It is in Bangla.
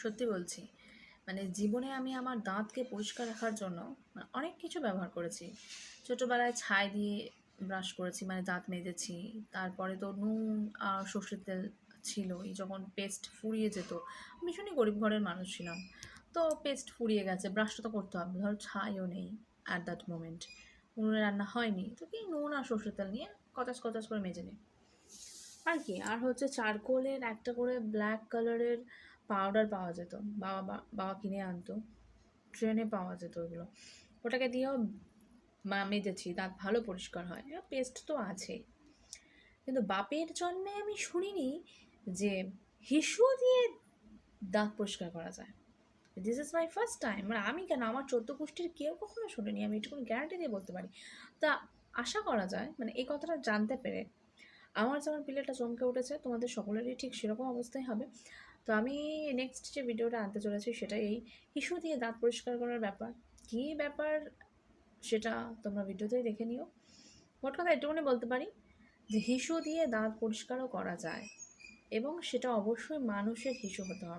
সত্যি বলছি। মানে জীবনে আমি আমার দাঁতকে পরিষ্কার রাখার জন্য অনেক কিছু ব্যবহার করেছি। ছোটোবেলায় ছাই দিয়ে ব্রাশ করেছি, মানে দাঁত মেজেছি। তারপরে তো নুন আর সর্ষের তেল ছিলই। যখন পেস্ট ফুরিয়ে যেত, ভীষণই গরিব ঘরের মানুষ ছিলাম। তো পেস্ট ফুরিয়ে গেছে, ব্রাশটা তো করতে হবে। ধরো ছাইও নেই অ্যাট দ্যাট মোমেন্ট। উনুনে রান্না হয়নি। তো কি নুন আর সর্ষের তেল নিয়ে কচাস কচাস করে মেজে নিই। আর কি, আর হচ্ছে চারকোলের একটা করে ব্ল্যাক কালারের পাউডার পাওয়া যেত। বাবা কিনে আনতো, ট্রেনে পাওয়া যেত ওগুলো। ওটাকে দিয়েও মেজেছি, দাঁত ভালো পরিষ্কার হয়। পেস্ট তো আছেই। কিন্তু বাপের জন্মে আমি শুনিনি যে হিসু দিয়ে দাঁত পরিষ্কার করা যায়। This is my first time. মানে আমি কেন, আমার 14 গোষ্ঠীর কেউ কখনো শুনিনি, আমি এটুকু গ্যারান্টি দিয়ে বলতে পারি। তা আশা করা যায়, মানে এই কথাটা জানতে পেরে আমার যেমন পিলেটা চমকে উঠেছে, তোমাদের সকলেরই ঠিক সেরকম অবস্থাই হবে। তো আমি নেক্সট যে ভিডিওটা আনতে চলেছি সেটা এই হিসু দিয়ে দাঁত পরিষ্কার করার ব্যাপার। কী ব্যাপার সেটা তোমরা ভিডিওতেই দেখে নিও। মোট কথা এটুকুনি বলতে পারি যে হিসু দিয়ে দাঁত পরিষ্কারও করা যায়, এবং সেটা অবশ্যই মানুষের হিসু হতে হবে।